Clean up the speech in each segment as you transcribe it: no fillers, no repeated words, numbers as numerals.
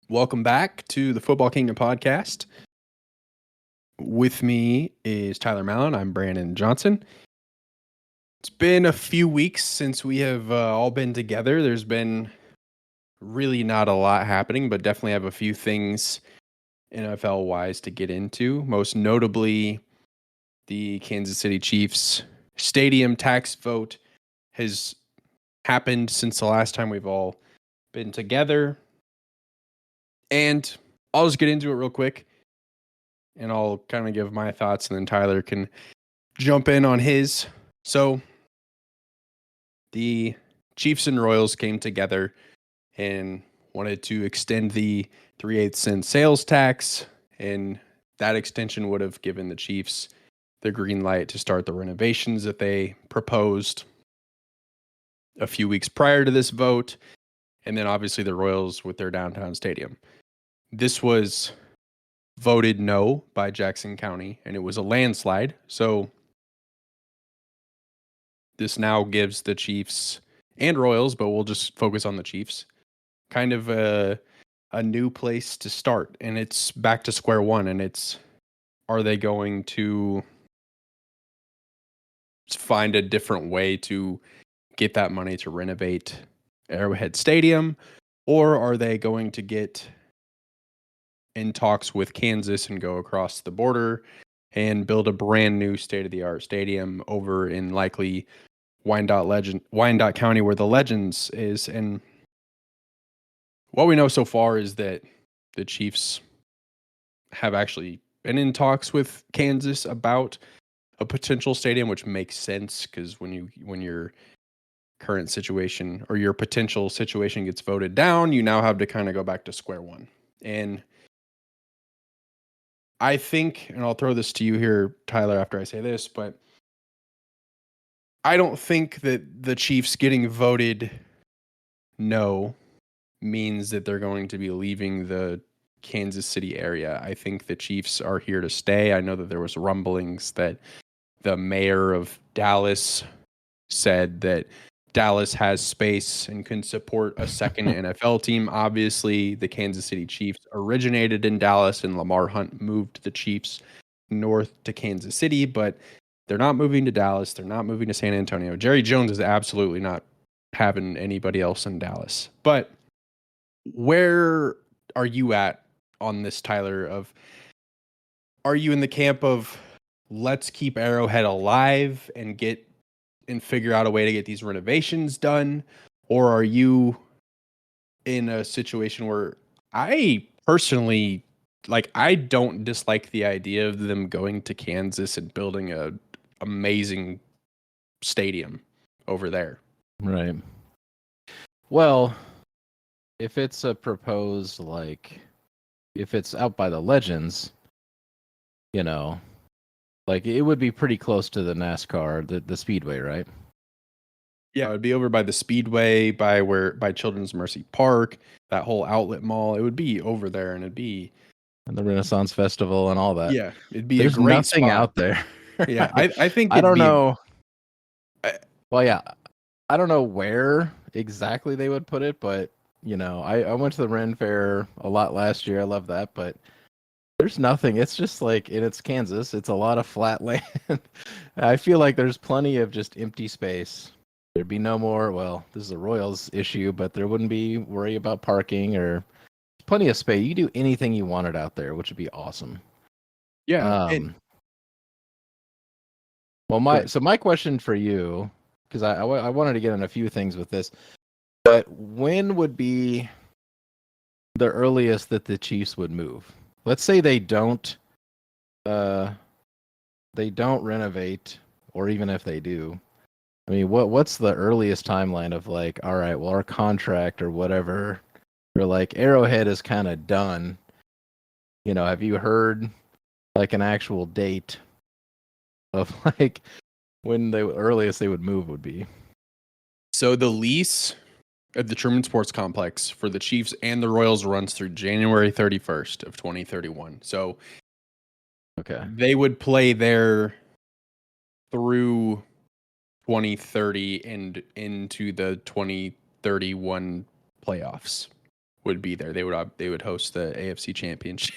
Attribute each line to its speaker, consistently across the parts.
Speaker 1: Welcome back to the Football Kingdom podcast. With me is Tyler Mallon. I'm Brandon Johnson. It's been a few weeks since we have all been together. There's been really not a lot happening, but definitely have a few things NFL-wise to get into. Most notably, the Kansas City Chiefs stadium tax vote has happened since the last time we've all been together. And I'll just get into it real quick, and I'll kind of give my thoughts, and then Tyler can jump in on his. So the Chiefs and Royals came together and wanted to extend the 3/8 cent sales tax, and that extension would have given the Chiefs the green light to start the renovations that they proposed a few weeks prior to this vote, and then obviously the Royals with their downtown stadium. This was voted no by Jackson County, and it was a landslide. So this now gives the Chiefs and Royals, but we'll just focus on the Chiefs, kind of a new place to start. And it's back to square one. And it's, are they going to find a different way to get that money to renovate Arrowhead Stadium? Or are they going to get in talks with Kansas and go across the border and build a brand new state-of-the-art stadium over in likely Wyandotte County, where the Legends is? And what we know so far is that the Chiefs have actually been in talks with Kansas about a potential stadium, which makes sense because when your current situation or your potential situation gets voted down, you now have to kind of go back to square one. And I think, and I'll throw this to you here, Tyler, after I say this, but I don't think that the Chiefs getting voted no means that they're going to be leaving the Kansas City area. I think the Chiefs are here to stay. I know that there was rumblings that the mayor of Dallas said that Dallas has space and can support a second NFL team. Obviously, the Kansas City Chiefs originated in Dallas, and Lamar Hunt moved the Chiefs north to Kansas City, but they're not moving to Dallas. They're not moving to San Antonio. Jerry Jones is absolutely not having anybody else in Dallas. But where are you at on this, Tyler? Are you in the camp of let's keep Arrowhead alive and figure out a way to get these renovations done? Or are you in a situation where I personally, I don't dislike the idea of them going to Kansas and building a amazing stadium over there?
Speaker 2: Right. Well, if it's a proposed, if it's out by the Legends, it would be pretty close to the NASCAR, the Speedway, right?
Speaker 1: Yeah, it would be over by the Speedway, by Children's Mercy Park, that whole outlet mall. It would be over there, and
Speaker 2: And the Renaissance Festival and all that.
Speaker 1: it'd be
Speaker 2: There's
Speaker 1: a great
Speaker 2: nothing
Speaker 1: spot
Speaker 2: out there.
Speaker 1: Yeah, I think
Speaker 2: I
Speaker 1: it'd
Speaker 2: don't
Speaker 1: be
Speaker 2: know. Well, yeah, I don't know where exactly they would put it, but I went to the Ren Fair a lot last year. I love that, but there's nothing. It's just and it's Kansas. It's a lot of flat land. I feel like there's plenty of just empty space. There'd be no more. Well, this is a Royals issue, but there wouldn't be worry about parking or plenty of space. You do anything you wanted out there, which would be awesome.
Speaker 1: yeah.
Speaker 2: Well, my question for you, because I wanted to get on a few things with this, but when would be the earliest that the Chiefs would move? Let's say they don't renovate, or even if they do, I mean, what's the earliest timeline of all right, well, our contract or whatever, or Arrowhead is kind of done. Have you heard an actual date of when the earliest they would move would be?
Speaker 1: So the lease at the Truman Sports Complex for the Chiefs and the Royals runs through January 31st of 2031. So
Speaker 2: Okay.
Speaker 1: they would play there through 2030 and into the 2031 playoffs. would be there. They would host the AFC Championship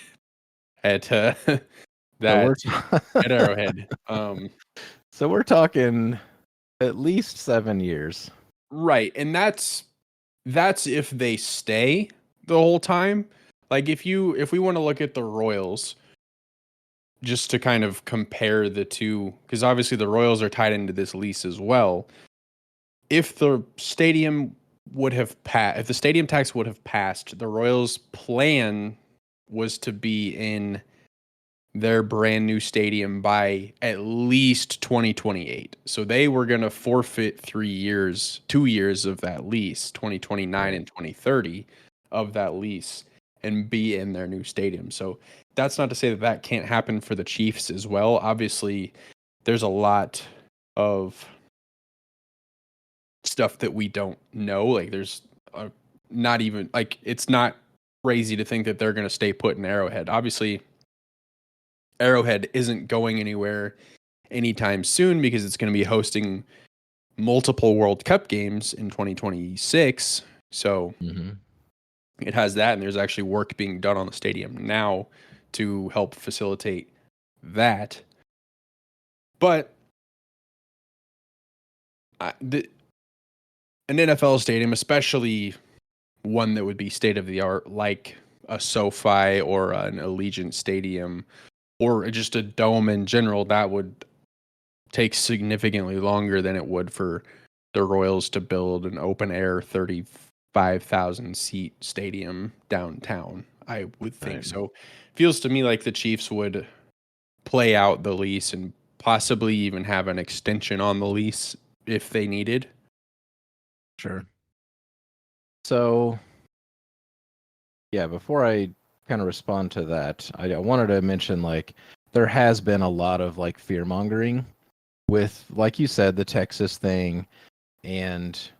Speaker 1: at
Speaker 2: So we're
Speaker 1: that at Arrowhead.
Speaker 2: so we're talking at least 7 years.
Speaker 1: Right, and that's if they stay the whole time. Like if we want to look at the Royals, just to kind of compare the two, because obviously the Royals are tied into this lease as well. If the stadium if the stadium tax would have passed, the Royals' plan was to be in their brand new stadium by at least 2028. So they were going to forfeit 2 years of that lease, 2029 and 2030 of that lease, and be in their new stadium. So that's not to say that that can't happen for the Chiefs as well. Obviously, there's a lot of stuff that we don't know. Like there's not even like it's not crazy to think that they're going to stay put in Arrowhead. Obviously, Arrowhead isn't going anywhere anytime soon because it's going to be hosting multiple World Cup games in 2026. So it has that, and there's actually work being done on the stadium now to help facilitate that. But an NFL stadium, especially one that would be state of the art, like a SoFi or an Allegiant Stadium, or just a dome in general, that would take significantly longer than it would for the Royals to build an open air 35,000 seat stadium downtown. I would think so. Feels to me like the Chiefs would play out the lease and possibly even have an extension on the lease if they needed.
Speaker 2: Sure. So, yeah, before I kind of respond to that, I wanted to mention like there has been a lot of like fear mongering with, like you said, the Texas thing, and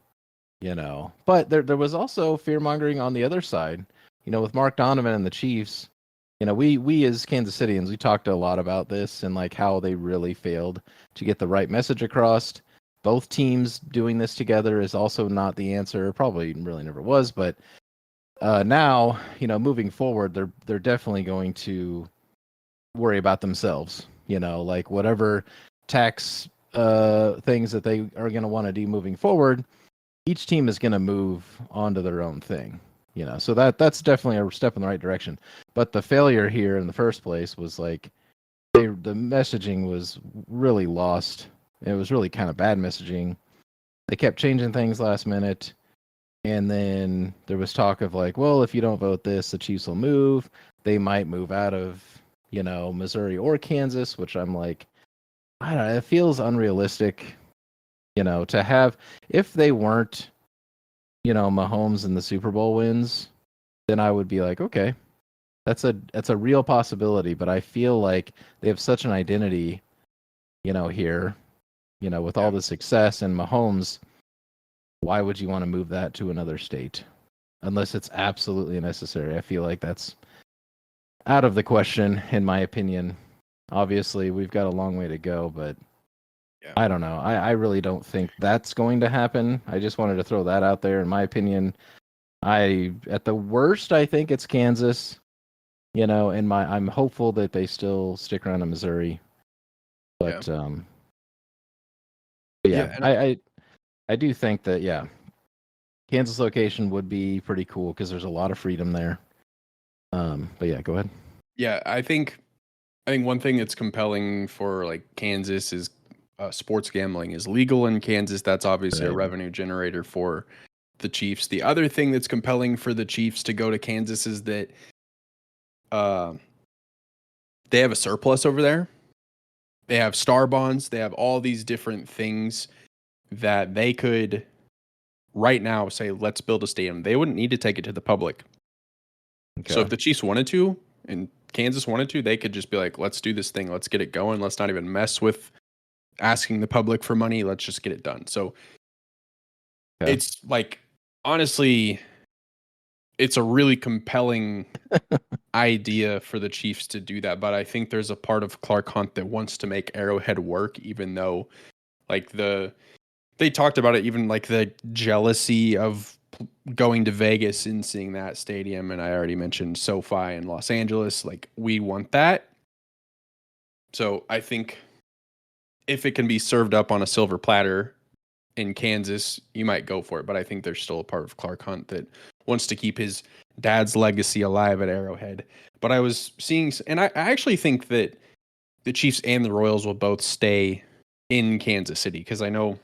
Speaker 2: but there was also fear mongering on the other side. With Mark Donovan and the Chiefs. We as Kansas Cityans, we talked a lot about this and like how they really failed to get the right message across. Both teams doing this together is also not the answer. Probably really never was, but now, moving forward, they're definitely going to worry about themselves. Like whatever tax things that they are going to want to do moving forward, each team is going to move onto their own thing. So that's definitely a step in the right direction. But the failure here in the first place was like the messaging was really lost. It was really kind of bad messaging. They kept changing things last minute. And then there was talk of like, well, if you don't vote this, the Chiefs will move. They might move out of, Missouri or Kansas, which I'm like, I don't know, it feels unrealistic, to have, if they weren't, Mahomes in the Super Bowl wins, then I would be like, okay, that's a real possibility. But I feel like they have such an identity, here, with all the success and Mahomes. Why would you want to move that to another state unless it's absolutely necessary? I feel like that's out of the question, in my opinion. Obviously, we've got a long way to go, but I don't know. I really don't think that's going to happen. I just wanted to throw that out there. In my opinion, at the worst, I think it's Kansas. I'm hopeful that they still stick around in Missouri. But I do think that Kansas location would be pretty cool because there's a lot of freedom there. But yeah, go ahead.
Speaker 1: Yeah, I think one thing that's compelling for like Kansas is sports gambling is legal in Kansas. That's obviously a revenue generator for the Chiefs. The other thing that's compelling for the Chiefs to go to Kansas is that they have a surplus over there. They have star bonds. They have all these different things that they could right now say, let's build a stadium. They wouldn't need to take it to the public. Okay. So if the Chiefs wanted to and Kansas wanted to, they could just be like, let's do this thing. Let's get it going. Let's not even mess with asking the public for money. Let's just get it done. So it's like, honestly, it's a really compelling idea for the Chiefs to do that. But I think there's a part of Clark Hunt that wants to make Arrowhead work, even though like they talked about it, even like the jealousy of going to Vegas and seeing that stadium, and I already mentioned SoFi in Los Angeles. Like, we want that. So I think if it can be served up on a silver platter in Kansas, you might go for it. But I think there's still a part of Clark Hunt that wants to keep his dad's legacy alive at Arrowhead. But I was seeing, and I actually think that the Chiefs and the Royals will both stay in Kansas City, because I know,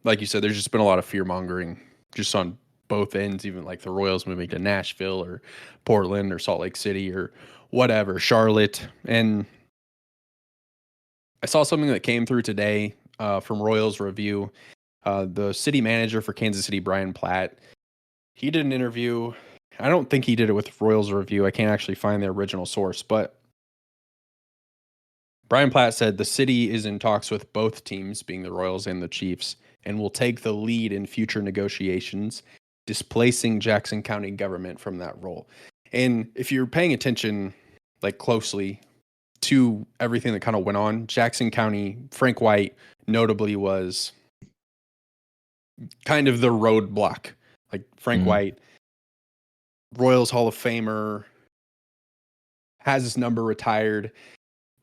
Speaker 1: like you said, there's just been a lot of fear mongering just on both ends, even like the Royals moving to Nashville or Portland or Salt Lake City or whatever, Charlotte. And I saw something that came through today from Royals Review. The city manager for Kansas City, Brian Platt, he did an interview. I don't think he did it with Royals Review. I can't actually find the original source, but Brian Platt said the city is in talks with both teams, being the Royals and the Chiefs, and will take the lead in future negotiations, displacing Jackson County government from that role. And if you're paying attention like closely to everything that kind of went on, Jackson County, Frank White notably was kind of the roadblock. Like Frank White, Royals Hall of Famer, has his number retired,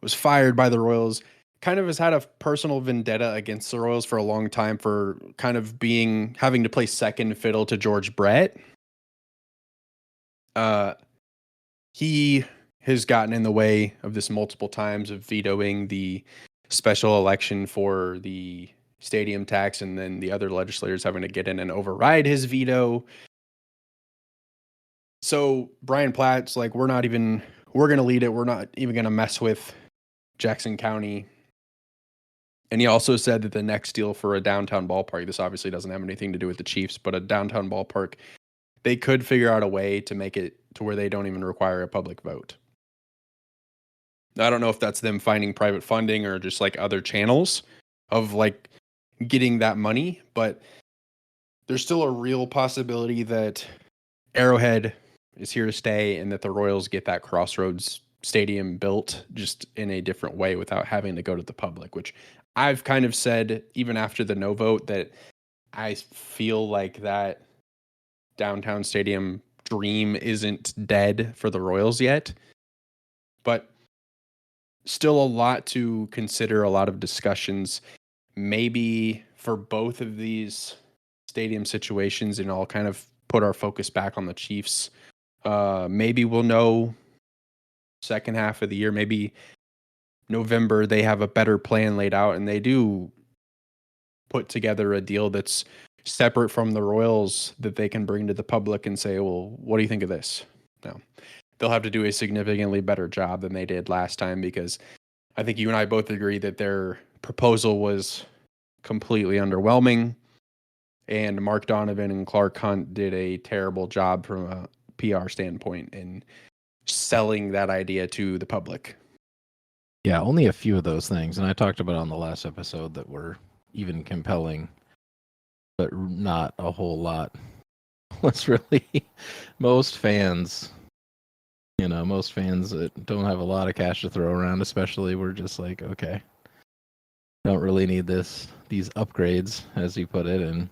Speaker 1: was fired by the Royals, kind of has had a personal vendetta against the Royals for a long time for kind of having to play second fiddle to George Brett. He has gotten in the way of this multiple times of vetoing the special election for the stadium tax, and then the other legislators having to get in and override his veto. So Brian Platt's like, we're going to lead it. We're not even going to mess with Jackson County. And he also said that the next deal for a downtown ballpark, this obviously doesn't have anything to do with the Chiefs, but a downtown ballpark, they could figure out a way to make it to where they don't even require a public vote. I don't know if that's them finding private funding or just like other channels of like getting that money, but there's still a real possibility that Arrowhead is here to stay and that the Royals get that Crossroads stadium built just in a different way without having to go to the public, which I've kind of said even after the no vote that I feel like that downtown stadium dream isn't dead for the Royals yet, but still a lot to consider, a lot of discussions, maybe for both of these stadium situations, and I'll kind of put our focus back on the Chiefs. Maybe we'll know second half of the year, maybe November, they have a better plan laid out and they do put together a deal that's separate from the Royals that they can bring to the public and say, well, what do you think of this? No, they'll have to do a significantly better job than they did last time, because I think you and I both agree that their proposal was completely underwhelming, and Mark Donovan and Clark Hunt did a terrible job from a PR standpoint in selling that idea to the public.
Speaker 2: Yeah, only a few of those things, and I talked about on the last episode that were even compelling, but not a whole lot. Was really most fans that don't have a lot of cash to throw around, especially, were just like, okay, don't really need these upgrades, as you put it, and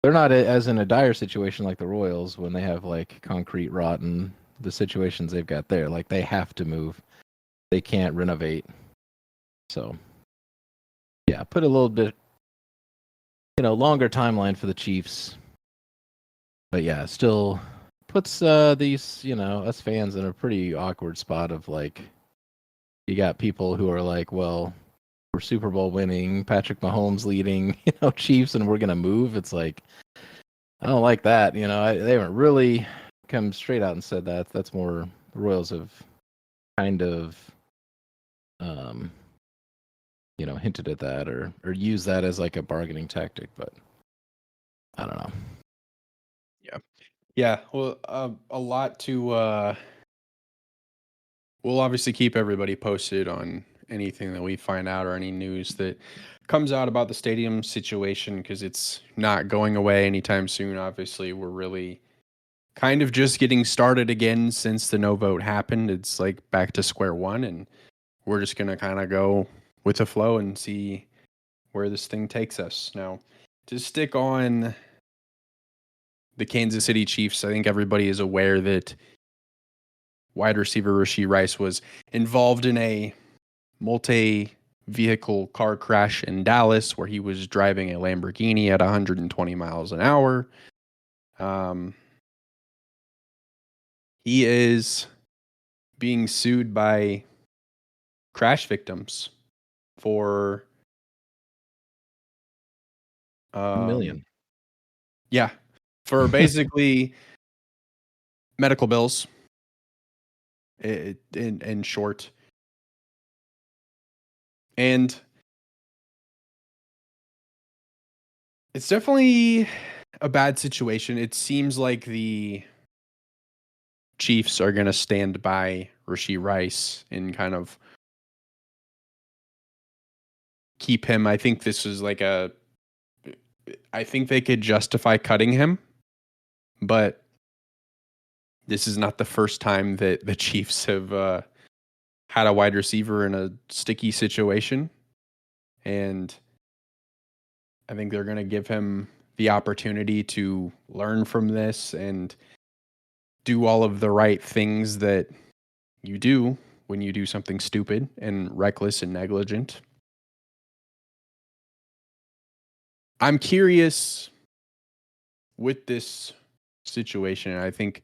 Speaker 2: they're not as in a dire situation like the Royals when they have like concrete rot and the situations they've got there. Like, they have to move, they can't renovate. So yeah, put a little bit, longer timeline for the Chiefs. But yeah, still puts these, us fans in a pretty awkward spot of like, you got people who are like, well, we're Super Bowl winning, Patrick Mahomes leading, Chiefs, and we're gonna move. It's like, I don't like that. They haven't really come straight out and said that. That's more, the Royals have kind of, hinted at that or used that as like a bargaining tactic. But I don't know.
Speaker 1: Yeah. Well, a lot to. We'll obviously keep everybody posted on anything that we find out or any news that comes out about the stadium situation, because it's not going away anytime soon. Obviously, we're really kind of just getting started again since the no vote happened. It's like back to square one, and we're just going to kind of go with the flow and see where this thing takes us. Now, to stick on the Kansas City Chiefs, I think everybody is aware that wide receiver Rashee Rice was involved in a multi-vehicle car crash in Dallas where he was driving a Lamborghini at 120 miles an hour. He is being sued by crash victims for
Speaker 2: $1 million.
Speaker 1: Yeah, for basically medical bills. In short, and it's definitely a bad situation. It seems like the Chiefs are going to stand by Rashee Rice and kind of keep him. I think this is like I think they could justify cutting him, but this is not the first time that the Chiefs have had a wide receiver in a sticky situation. And I think they're going to give him the opportunity to learn from this and do all of the right things that you do when you do something stupid and reckless and negligent. I'm curious with this situation, and I think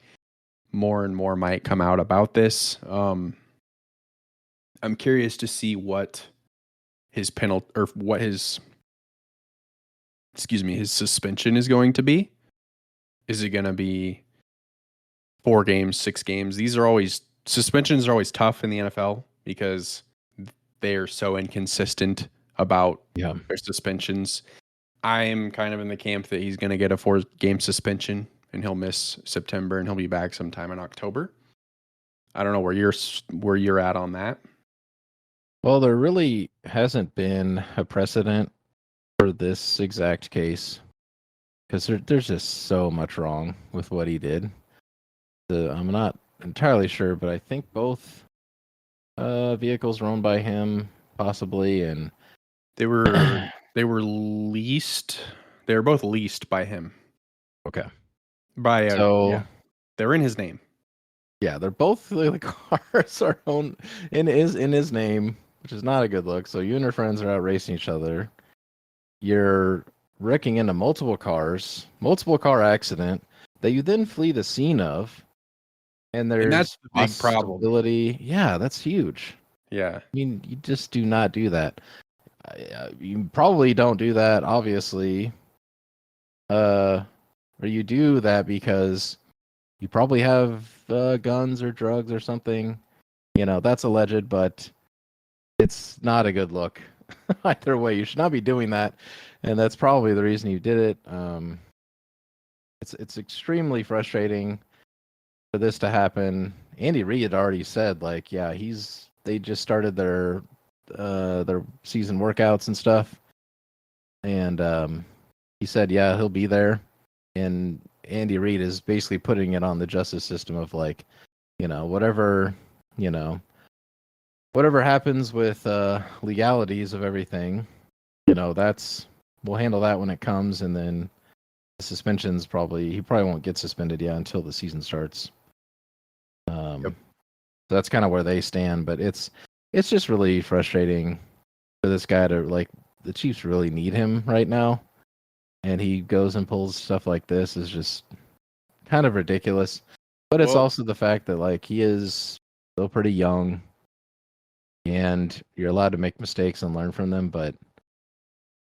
Speaker 1: more and more might come out about this. I'm curious to see what his penalty or what his his suspension is going to be. Is it going to be 4 games, 6 games? Suspensions are always tough in the NFL because they are so inconsistent about their suspensions. I'm kind of in the camp that he's going to get a 4-game suspension and he'll miss September and he'll be back sometime in October. I don't know where you're at on that.
Speaker 2: Well, there really hasn't been a precedent for this exact case because there's just so much wrong with what he did. I'm not entirely sure, but I think both vehicles were owned by him, possibly, and
Speaker 1: They were leased. They were both leased by him.
Speaker 2: Okay.
Speaker 1: Yeah. They were in his name.
Speaker 2: Yeah, they're both the cars are owned in his name, which is not a good look. So you and your friends are out racing each other. You're wrecking into multiple cars, multiple car accident that you then flee the scene of. And
Speaker 1: that's
Speaker 2: there's
Speaker 1: the big problem.
Speaker 2: Yeah, that's huge.
Speaker 1: Yeah.
Speaker 2: I mean, you just do not do that. You probably don't do that, obviously. Or you do that because you probably have guns or drugs or something. You know, that's alleged, but it's not a good look. Either way, you should not be doing that. And that's probably the reason you did it. It's extremely frustrating for this to happen. Andy Reid had already said, like, yeah, they just started their season workouts and stuff, and he said, yeah, he'll be there. And Andy Reid is basically putting it on the justice system of like, whatever happens with legalities of everything, we'll handle that when it comes, and then the suspensions he probably won't get suspended until the season starts. So that's kind of where they stand, but it's just really frustrating for this guy to like. The Chiefs really need him right now, and he goes and pulls stuff like this is just kind of ridiculous. But it's also the fact that like he is still pretty young, and you're allowed to make mistakes and learn from them. But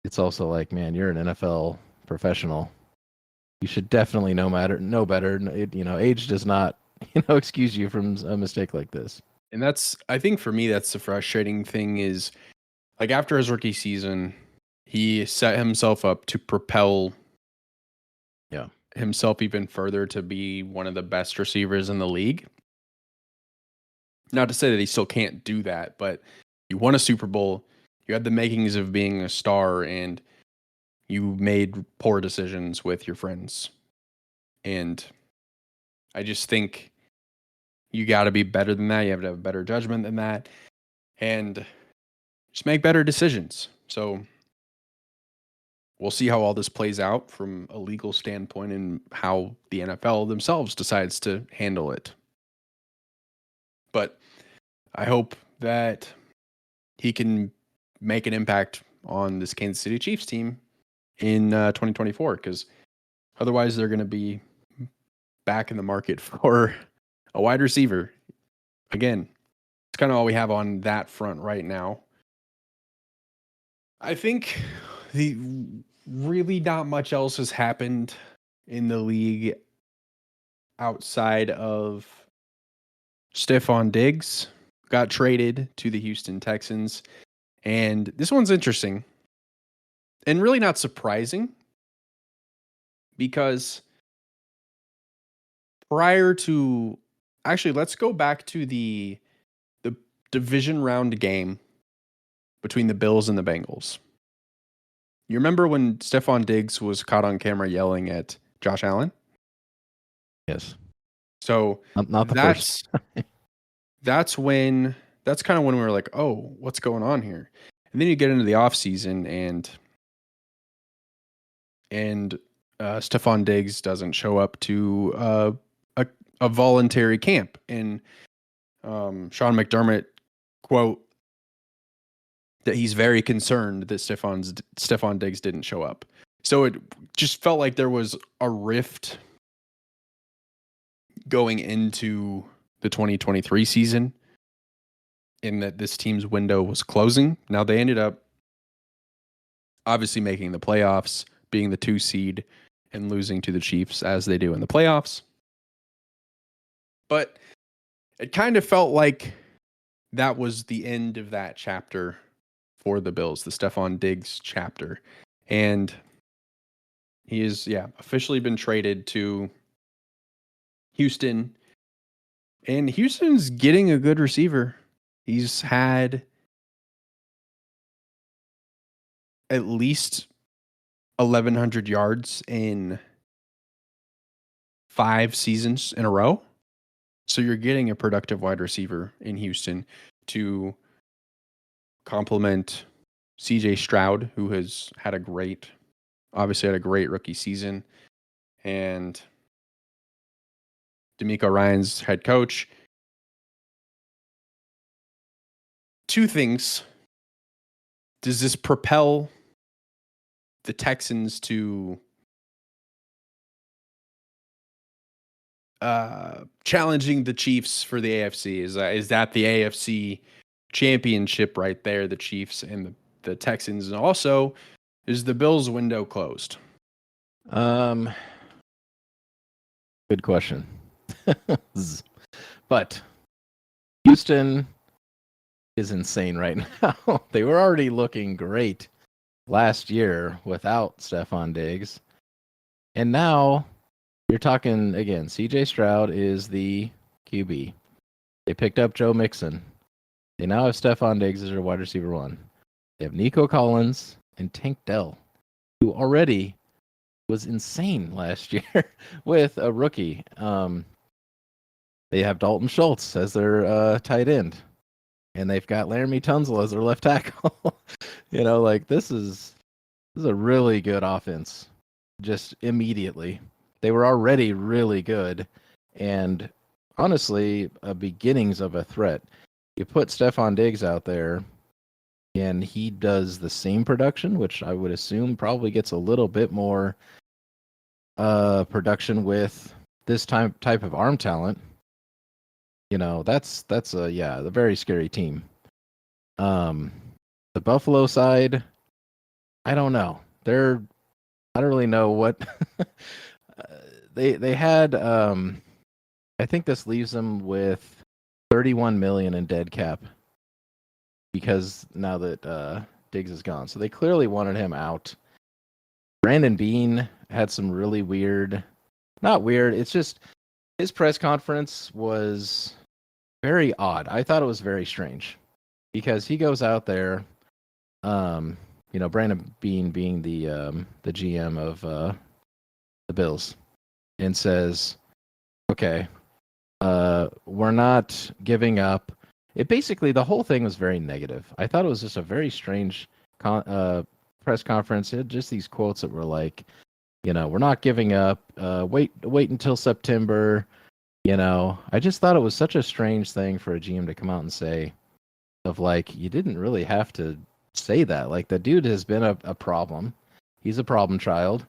Speaker 2: it's also like, man, you're an NFL professional. You should definitely know better. Age does not excuse you from a mistake like this.
Speaker 1: And I think for me, that's the frustrating thing is like after his rookie season, he set himself up to propel himself even further to be one of the best receivers in the league. Not to say that he still can't do that, but you won a Super Bowl, you had the makings of being a star, and you made poor decisions with your friends. And I just think you got to be better than that. You have to have better judgment than that. And just make better decisions. So we'll see how all this plays out from a legal standpoint and how the NFL themselves decides to handle it. But I hope that he can make an impact on this Kansas City Chiefs team in 2024, because otherwise they're going to be back in the market for a wide receiver. Again, it's kind of all we have on that front right now. I think the really not much else has happened in the league outside of Stefon Diggs got traded to the Houston Texans. And this one's interesting and really not surprising, because prior to, actually, let's go back to the division round game between the Bills and the Bengals. You remember when Stefon Diggs was caught on camera yelling at Josh Allen?
Speaker 2: Yes.
Speaker 1: So
Speaker 2: not the first.
Speaker 1: That's kind of when we were like, oh, what's going on here? And then you get into the offseason and Stefon Diggs doesn't show up to a voluntary camp. And Sean McDermott quote that he's very concerned that Stefon Diggs didn't show up. So it just felt like there was a rift going into the 2023 season, in that this team's window was closing. Now they ended up obviously making the playoffs, being the 2 seed, and losing to the Chiefs as they do in the playoffs. But it kind of felt like that was the end of that chapter for the Bills, the Stefon Diggs chapter. And he is, officially been traded to Houston. And Houston's getting a good receiver. He's had at least 1,100 yards in 5 seasons in a row. So you're getting a productive wide receiver in Houston to complement CJ Stroud, who has had a great rookie season, and D'Amico Ryan's head coach. 2 things. Does this propel the Texans to challenging the Chiefs for the AFC? Is that the AFC championship right there, the Chiefs and the Texans? And also, is the Bills window closed?
Speaker 2: Good question. But Houston is insane right now. They were already looking great last year without Stefon Diggs. And now you're talking again, CJ Stroud is the QB. They picked up Joe Mixon. They now have Stefon Diggs as their wide receiver 1. They have Nico Collins and Tank Dell, who already was insane last year with a rookie. They have Dalton Schultz as their tight end, and they've got Laramie Tunsil as their left tackle. This is a really good offense. Just immediately, they were already really good, and honestly, beginnings of a threat. You put Stefon Diggs out there, and he does the same production, which I would assume probably gets a little bit more production with this type of arm talent. That's a very scary team. The Buffalo side, I don't know. I don't really know what they had. I think this leaves them with $31 million in dead cap, because now that Diggs is gone, so they clearly wanted him out. Brandon Beane had some really not weird. It's just his press conference was very odd. I thought it was very strange, because he goes out there, Brandon Beane being the GM of the Bills, and says, okay, we're not giving up. It basically, the whole thing was very negative. I thought it was just a very strange press conference, he had just these quotes that were like, we're not giving up. Wait until September. I just thought it was such a strange thing for a GM to come out and say, of like, you didn't really have to say that. Like, the dude has been a problem. He's a problem child.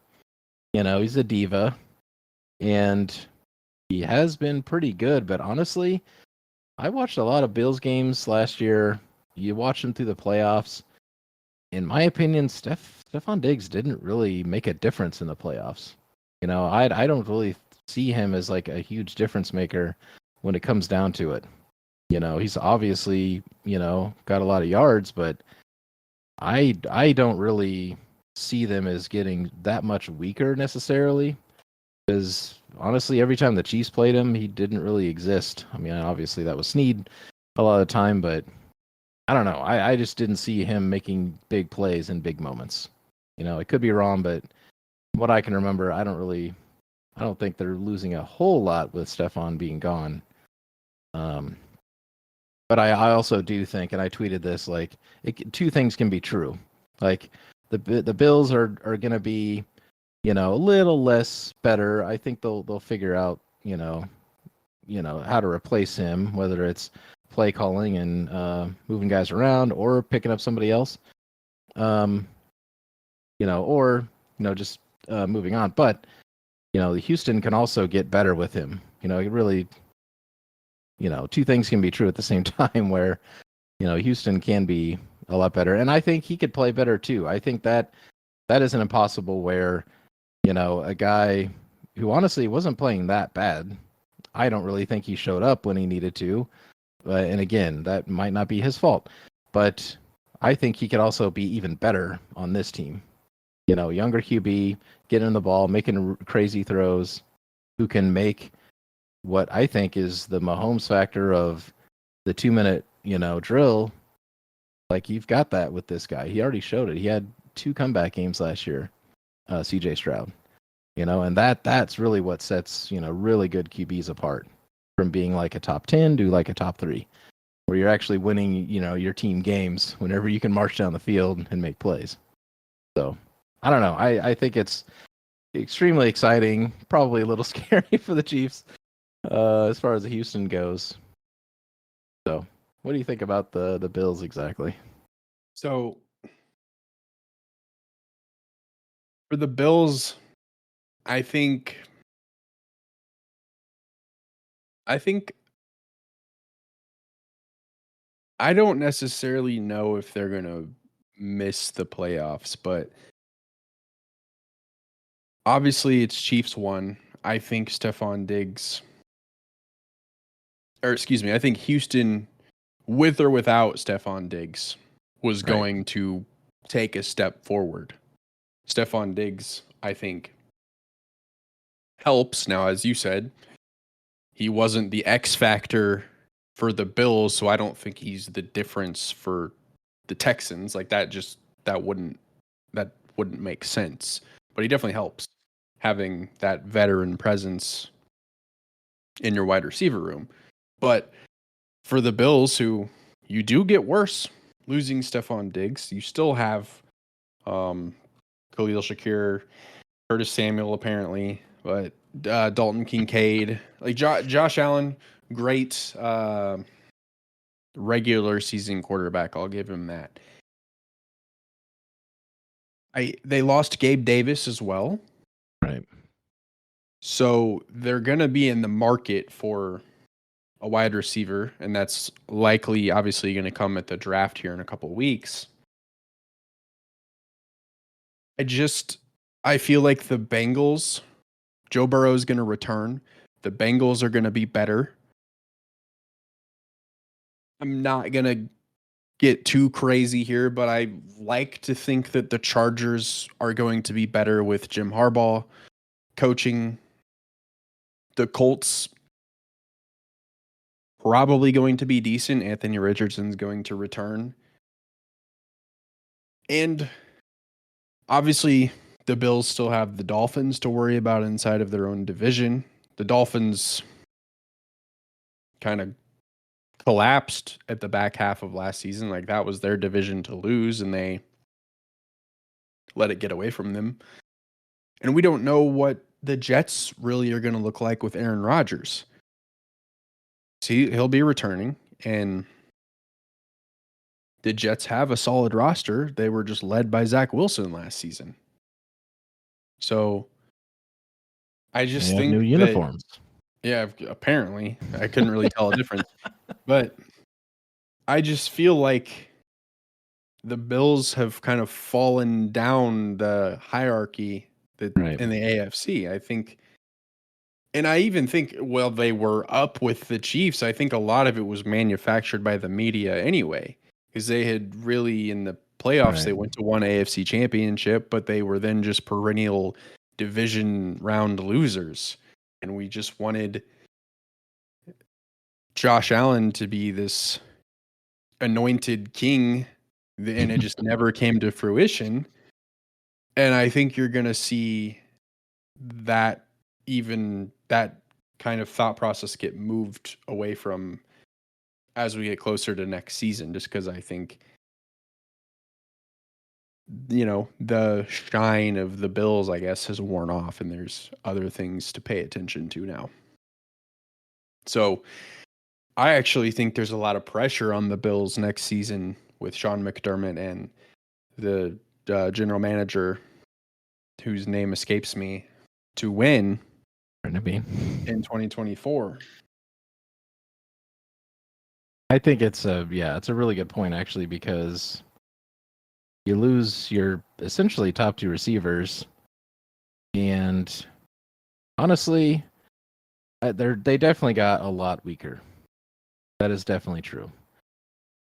Speaker 2: He's a diva, and he has been pretty good. But honestly, I watched a lot of Bills games last year. You watch them through the playoffs. In my opinion, Stefon Diggs didn't really make a difference in the playoffs. I don't really see him as like a huge difference maker when it comes down to it. He's obviously, got a lot of yards, but I don't really see them as getting that much weaker necessarily. Because honestly, every time the Chiefs played him, he didn't really exist. I mean, obviously that was Snead a lot of the time, but I don't know. I just didn't see him making big plays in big moments. I could be wrong, but what I can remember, I don't think they're losing a whole lot with Stefon being gone. But I also do think, and I tweeted this, like, two things can be true. Like, the Bills are going to be, a little less better. I think they'll figure out, how to replace him, whether it's play calling and moving guys around or picking up somebody else, or just moving on. But Houston can also get better with him. It really, two things can be true at the same time. Where Houston can be a lot better, and I think he could play better too. I think that isn't impossible. Where a guy who honestly wasn't playing that bad. I don't really think he showed up when he needed to. And again, that might not be his fault. But I think he could also be even better on this team. Younger QB, getting the ball, making crazy throws, who can make what I think is the Mahomes factor of the 2-minute, drill. Like, you've got that with this guy. He already showed it. He had 2 comeback games last year, CJ Stroud. And that's really what sets, really good QBs apart from being like a top 10 to like a top 3, where you're actually winning, your team games whenever you can march down the field and make plays. So I don't know. I think it's extremely exciting, probably a little scary for the Chiefs as far as Houston goes. So what do you think about the Bills exactly?
Speaker 1: So for the Bills, I think I don't necessarily know if they're going to miss the playoffs, but obviously it's Chiefs 1. I think Stefon Diggs, or excuse me, I think Houston, with or without Stefon Diggs, was
Speaker 2: Right.
Speaker 1: going to take a step forward. Stefon Diggs, I think, helps. Now, as you said, he wasn't the X factor for the Bills, so I don't think he's the difference for the Texans. Like, that wouldn't make sense. But he definitely helps having that veteran presence in your wide receiver room. But for the Bills, who you do get worse losing Stefon Diggs, you still have Khalil Shakir, Curtis Samuel apparently, but Dalton Kincaid, like Josh Allen, great regular season quarterback. I'll give him that. They lost Gabe Davis as well.
Speaker 2: Right.
Speaker 1: So they're going to be in the market for a wide receiver, and that's likely, obviously, going to come at the draft here in a couple of weeks. I feel like the Bengals, Joe Burrow is going to return. The Bengals are going to be better. I'm not going to get too crazy here, but I like to think that the Chargers are going to be better with Jim Harbaugh coaching. The Colts probably going to be decent. Anthony Richardson's going to return. And obviously, the Bills still have the Dolphins to worry about inside of their own division. The Dolphins kind of collapsed at the back half of last season. Like, that was their division to lose, and they let it get away from them. And we don't know what the Jets really are going to look like with Aaron Rodgers. See, he'll be returning, and the Jets have a solid roster. They were just led by Zach Wilson last season. So I just
Speaker 2: They have
Speaker 1: think
Speaker 2: new
Speaker 1: that,
Speaker 2: uniforms.
Speaker 1: yeah, apparently. I couldn't really tell a difference. But I just feel like the Bills have kind of fallen down the hierarchy
Speaker 2: Right.
Speaker 1: in the AFC. I think, and I even think, well, they were up with the Chiefs. I think a lot of it was manufactured by the media anyway, because they had really, in the playoffs,
Speaker 2: Right.
Speaker 1: they went to one AFC championship, but they were then just perennial division round losers. And we just wanted Josh Allen to be this anointed king, and it just never came to fruition. And I think you're going to see that that kind of thought process get moved away from as we get closer to next season, just because I think, the shine of the Bills, I guess, has worn off and there's other things to pay attention to now. So I actually think there's a lot of pressure on the Bills next season with Sean McDermott and the general manager, whose name escapes me, to win in 2024.
Speaker 2: I think it's a really good point actually, because you lose your essentially top two receivers, and honestly, they definitely got a lot weaker. That is definitely true.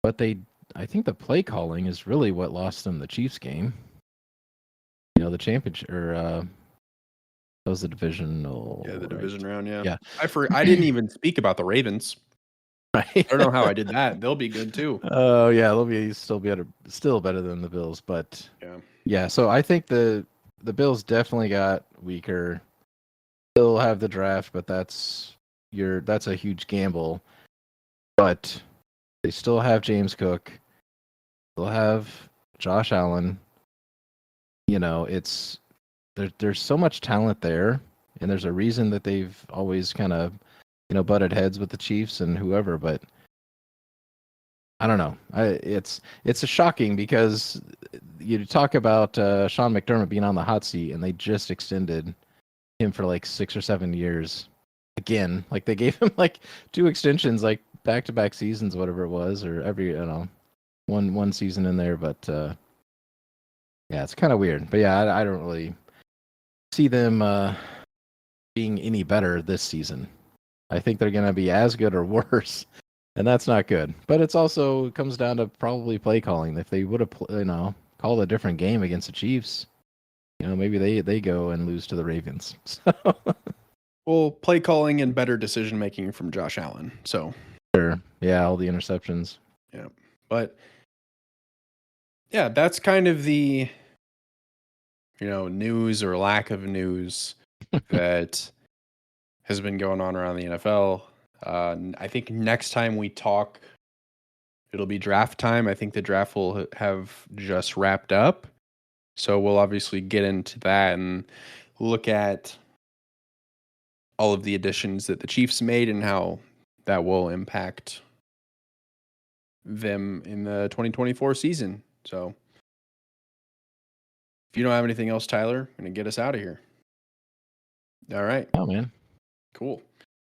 Speaker 2: But I think the play calling is really what lost them the Chiefs game. The championship, or that was the divisional.
Speaker 1: Yeah, the
Speaker 2: right?
Speaker 1: division round. Yeah,
Speaker 2: Yeah.
Speaker 1: I didn't even speak about the Ravens.
Speaker 2: Right.
Speaker 1: I don't know how I did that. They'll be good too.
Speaker 2: Oh yeah, they'll be still better than the Bills, but
Speaker 1: yeah.
Speaker 2: So I think the Bills definitely got weaker. Still have the draft, but that's a huge gamble. But they still have James Cook. They'll have Josh Allen. There's so much talent there, and there's a reason that they've always kind of butted heads with the Chiefs and whoever. But I don't know. It's a shocking, because you talk about Sean McDermott being on the hot seat, and they just extended him for like 6 or 7 years. Again, like they gave him like 2 extensions, like back-to-back seasons, whatever it was, or every one season in there. But yeah, it's kind of weird. But yeah, I don't really see them being any better this season. I think they're going to be as good or worse, and that's not good. But it comes down to probably play calling. If they would have called a different game against the Chiefs, maybe they go and lose to the Ravens. So.
Speaker 1: Well, play calling and better decision making from Josh Allen. So
Speaker 2: sure, yeah, all the interceptions.
Speaker 1: Yeah, but yeah, that's kind of the news or lack of news that has been going on around the NFL. I think next time we talk, it'll be draft time. I think the draft will have just wrapped up. So we'll obviously get into that and look at all of the additions that the Chiefs made and how that will impact them in the 2024 season. So if you don't have anything else, Tyler, I'm going to get us out of here. All right.
Speaker 2: Oh, man.
Speaker 1: Cool.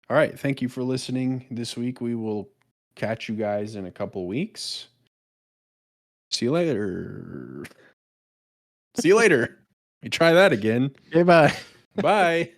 Speaker 1: All right. Thank you for listening this week. We will catch you guys in a couple weeks. See you later. See you later. We try that again.
Speaker 2: Okay, bye.
Speaker 1: Bye.